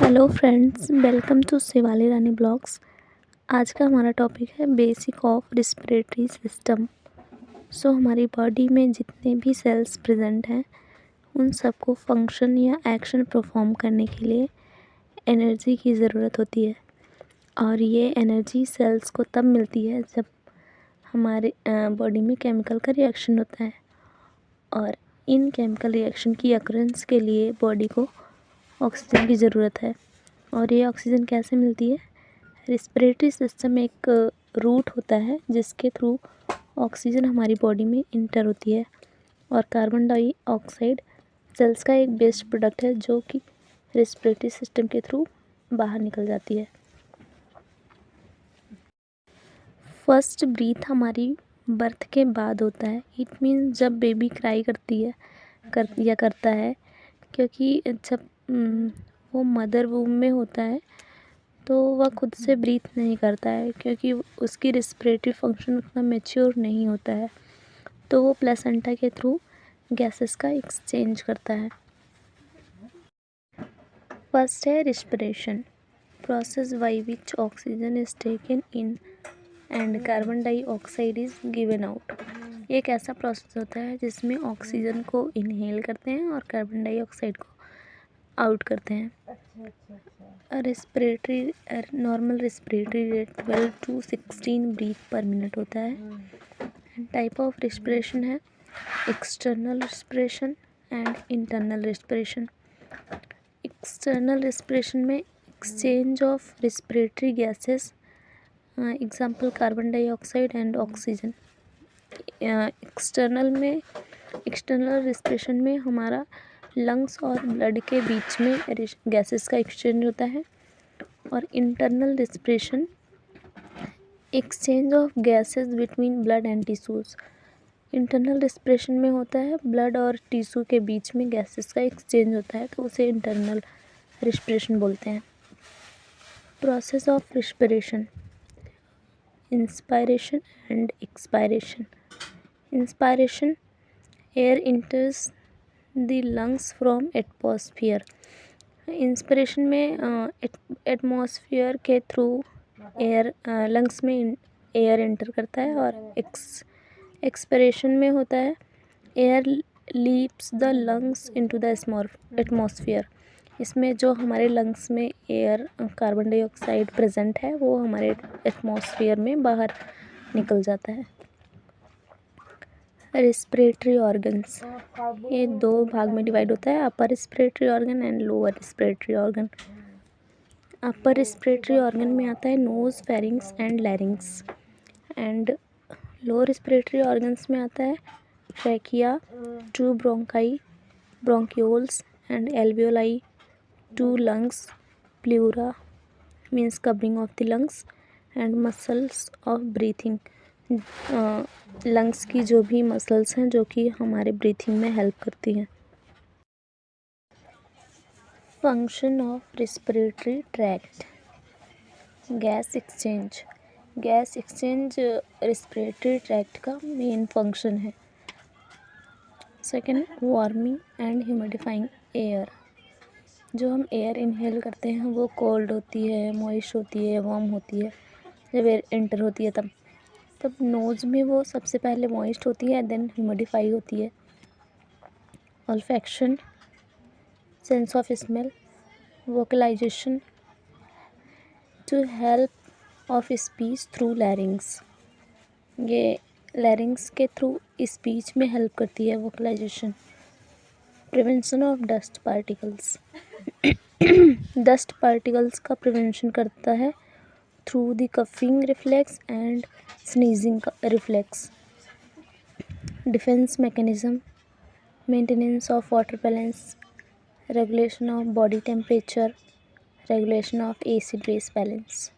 Hello friends, welcome to Shivali Rani blogs. आज का हमारा टॉपिक है बेसिक ऑफ रिस्पिरेटरी सिस्टम। हमारी बॉडी में जितने भी सेल्स प्रेजेंट हैं उन सबको फंक्शन या एक्शन परफॉर्म करने के लिए एनर्जी की ज़रूरत होती है। और ये एनर्जी सेल्स को तब मिलती है जब हमारे बॉडी में केमिकल का रिएक्शन होता है। और इन केमिकल रिएक्शन की अकरेंस के लिए बॉडी को ऑक्सीजन की ज़रूरत है। और ये ऑक्सीजन कैसे मिलती है? रिस्पिरेटरी सिस्टम एक रूट होता है जिसके थ्रू ऑक्सीजन हमारी बॉडी में इंटर होती है। और कार्बन डाइऑक्साइड सेल्स का एक बेस्ट प्रोडक्ट है जो कि रिस्पिरेटरी सिस्टम के थ्रू बाहर निकल जाती है। फर्स्ट ब्रीथ हमारी बर्थ के बाद होता है। इट मीन्स जब बेबी क्राई करता है, क्योंकि जब वो मदर वूम में होता है तो वह खुद से ब्रीथ नहीं करता है, क्योंकि उसकी रिस्पिरेटरी फंक्शन उतना मैच्योर नहीं होता है। तो वो प्लेसेंटा के थ्रू गैसेस का एक्सचेंज करता है। फर्स्ट है respiration, process by which oxygen is taken in and carbon dioxide is given out. ये एक ऐसा प्रोसेस होता है जिसमें ऑक्सीजन को इनहेल करते हैं और कार्बन डाइऑक्साइड को आउट करते हैं। Normal respiratory rate 12 to 16 breath per minute होता है। टाइप ऑफ रिस्पिरेशन है external respiration and internal respiration. External respiration में exchange of respiratory gases, example carbon dioxide and oxygen. External respiration में हमारा lungs और ब्लड के बीच में गैसेस का एक्सचेंज होता है। और internal respiration exchange of gases between blood and tissues. Internal respiration में होता है ब्लड और टिश्यू के बीच में गैसेस का एक्सचेंज होता है, तो उसे इंटरनल रिस्पिरेशन बोलते हैं। Process of respiration, inspiration and expiration. Inspiration, air इंटर्स the lungs from atmosphere. Inspiration में एटमॉस्फेयर के थ्रू एयर लंग्स में एयर एंटर करता है। और एक्सपायरेशन में होता है air leaves the lungs into the atmosphere. इसमें जो हमारे लंग्स में एयर कार्बन डाइऑक्साइड प्रेजेंट है वो हमारे एटमॉस्फेयर में बाहर निकल जाता है। रिस्पिरेटरी ऑर्गन्स, ये दो भाग में डिवाइड होता है, upper respiratory organ and lower respiratory organ. Upper respiratory organ में आता है nose, pharynx and larynx. And lower respiratory organs में आता है trachea, 2 bronchi, bronchioles and alveoli, 2 lungs, pleura means covering of the lungs and muscles of breathing. Lungs की जो भी muscles हैं जो कि हमारे ब्रीथिंग में हेल्प करती हैं। Function of respiratory tract, gas exchange. Gas exchange respiratory tract का मेन फंक्शन है। Second, warming and humidifying air. जो हम एयर इनहेल करते हैं वो कोल्ड होती है, मॉइस्ट होती है, वार्म होती है। जब एयर एंटर होती है तब नोज़ में वो सबसे पहले मॉइस्ट होती है, देन ह्यूमिडिफाई होती है। Olfaction, sense of smell, vocalisation, to help of speech through larynx. ये लैरिंग्स के थ्रू स्पीच में हेल्प करती है vocalisation. Prevention of dust particles, dust particles का प्रिवेंशन करता है through the coughing reflex and sneezing reflex. Defence mechanism, maintenance of water balance, regulation of body temperature, regulation of acid base balance.